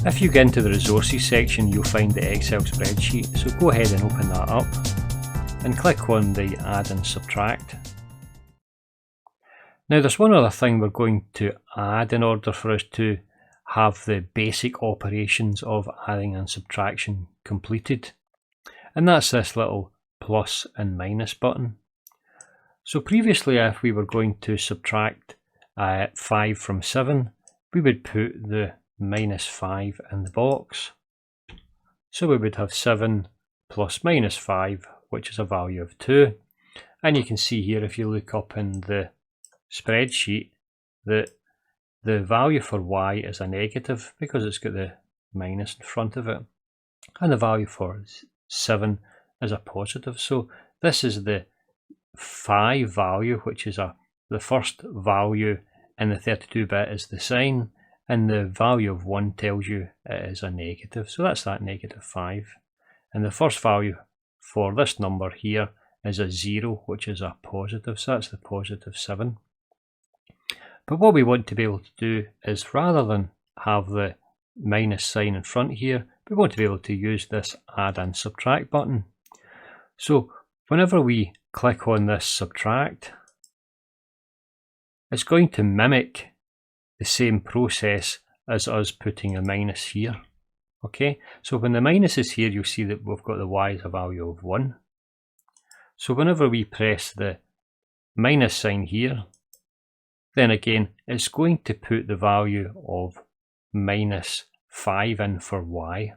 If you get into the resources section, you'll find the Excel spreadsheet, so go ahead and open that up and click on the Add and Subtract. Now there's one other thing we're going to add in order for us to have the basic operations of adding and subtraction completed, and that's this little plus and minus button. So previously, if we were going to subtract 5 from 7, we would put the minus 5 in the box. So we would have 7 plus minus 5, which is a value of 2. And you can see here, if you look up in the spreadsheet, that the value for y is a negative because it's got the minus in front of it. And the value for 7 is a positive. So this is the 5 value, which is the first value in the 32-bit is the sign, and the value of 1 tells you it is a negative. So that's that negative 5. And the first value for this number here is a 0, which is a positive. So that's the positive 7. But what we want to be able to do is, rather than have the minus sign in front here, we want to be able to use this Add and Subtract button. So whenever we click on this Subtract, it's going to mimic the same process as us putting a minus here. Okay, so when the minus is here, you'll see that we've got the y as a value of 1. So whenever we press the minus sign here, then again, it's going to put the value of minus 5 in for y.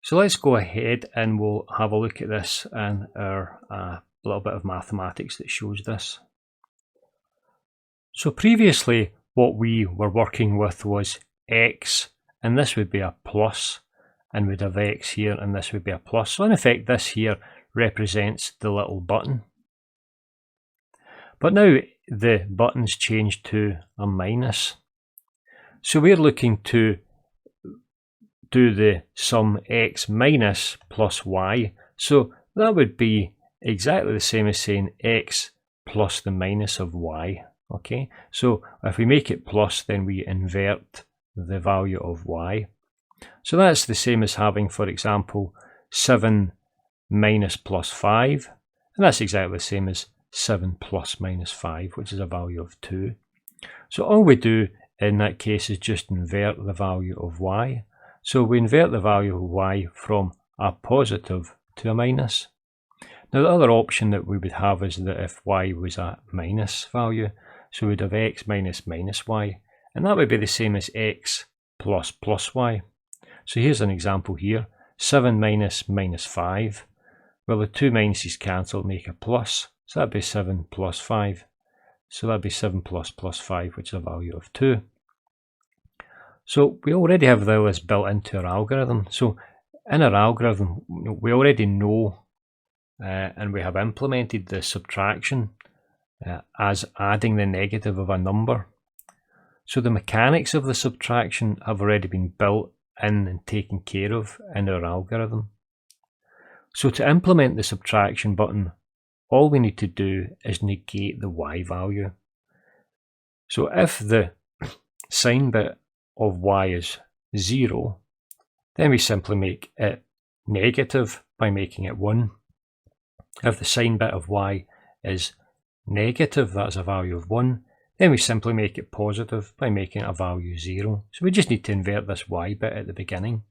So let's go ahead and we'll have a look at this in our little bit of mathematics that shows this. So previously, what we were working with was x, and this would be a plus, and we'd have x here, and this would be a plus. So in effect, this here represents the little button. But now the button's changed to a minus. So we're looking to do the sum x minus plus y. So that would be exactly the same as saying x plus the minus of y. Okay, so if we make it plus, then we invert the value of y. So that's the same as having, for example, 7 minus plus 5. And that's exactly the same as 7 plus minus 5, which is a value of 2. So all we do in that case is just invert the value of y. So we invert the value of y from a positive to a minus. Now the other option that we would have is that if y was a minus value, so we'd have x minus minus y, and that would be the same as x plus plus y. So here's an example here, 7 minus minus 5. Well, the two minuses cancel, make a plus. So that'd be 7 plus 5. So that'd be 7 plus plus 5, which is a value of 2. So we already have this built into our algorithm. So in our algorithm, we already know and we have implemented the subtraction as adding the negative of a number. So the mechanics of the subtraction have already been built in and taken care of in our algorithm. So to implement the subtraction button, all we need to do is negate the y value. So if the sign bit of y is 0, then we simply make it negative by making it 1. If the sign bit of y is negative, that's a value of 1, then we simply make it positive by making it a value 0. So we just need to invert this y bit at the beginning.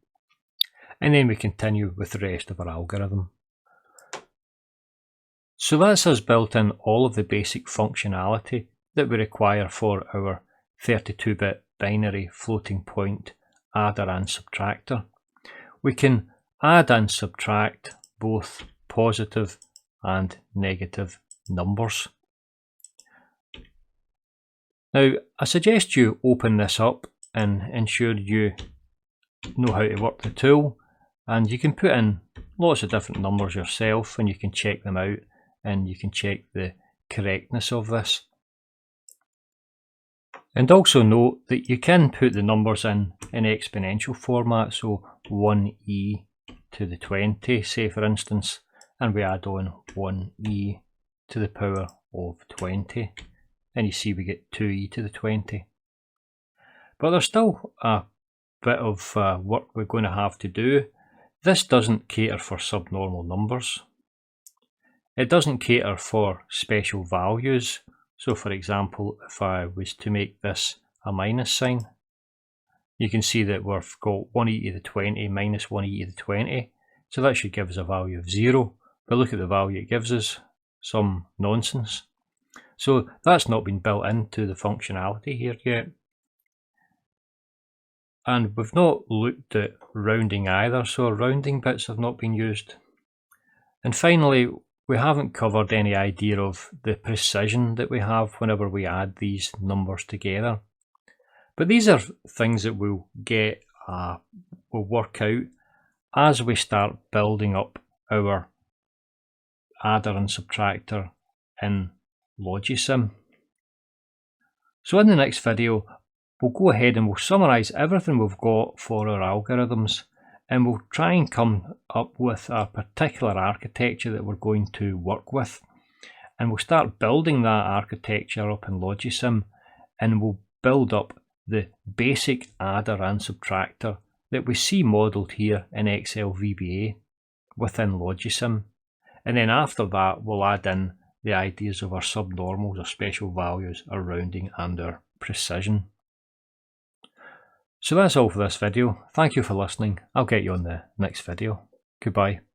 And then we continue with the rest of our algorithm. So that's us built in all of the basic functionality that we require for our 32-bit binary floating point adder and subtractor. We can add and subtract both positive and negative numbers. Now, I suggest you open this up and ensure you know how to work the tool, and you can put in lots of different numbers yourself and you can check them out and you can check the correctness of this. And also note that you can put the numbers in exponential format, so 1e to the 20, say for instance, and we add on 1e to the power of 20, and you see we get 2e to the 20. But there's still a bit of work we're going to have to do. This doesn't cater for subnormal numbers. It doesn't cater for special values. So for example, if I was to make this a minus sign, you can see that we've got 1e to the 20 minus 1e to the 20. So that should give us a value of 0. But look at the value it gives us, some nonsense. So that's not been built into the functionality here yet. And we've not looked at rounding either, so rounding bits have not been used. And finally, we haven't covered any idea of the precision that we have whenever we add these numbers together. But these are things that we'll work out as we start building up our adder and subtractor in Logisim. So in the next video, we'll go ahead and we'll summarise everything we've got for our algorithms, and we'll try and come up with a particular architecture that we're going to work with. And we'll start building that architecture up in Logisim, and we'll build up the basic adder and subtractor that we see modelled here in Excel VBA within Logisim. And then after that, we'll add in the ideas of our subnormals, our special values, our rounding and our precision. So that's all for this video. Thank you for listening. I'll get you on the next video. Goodbye.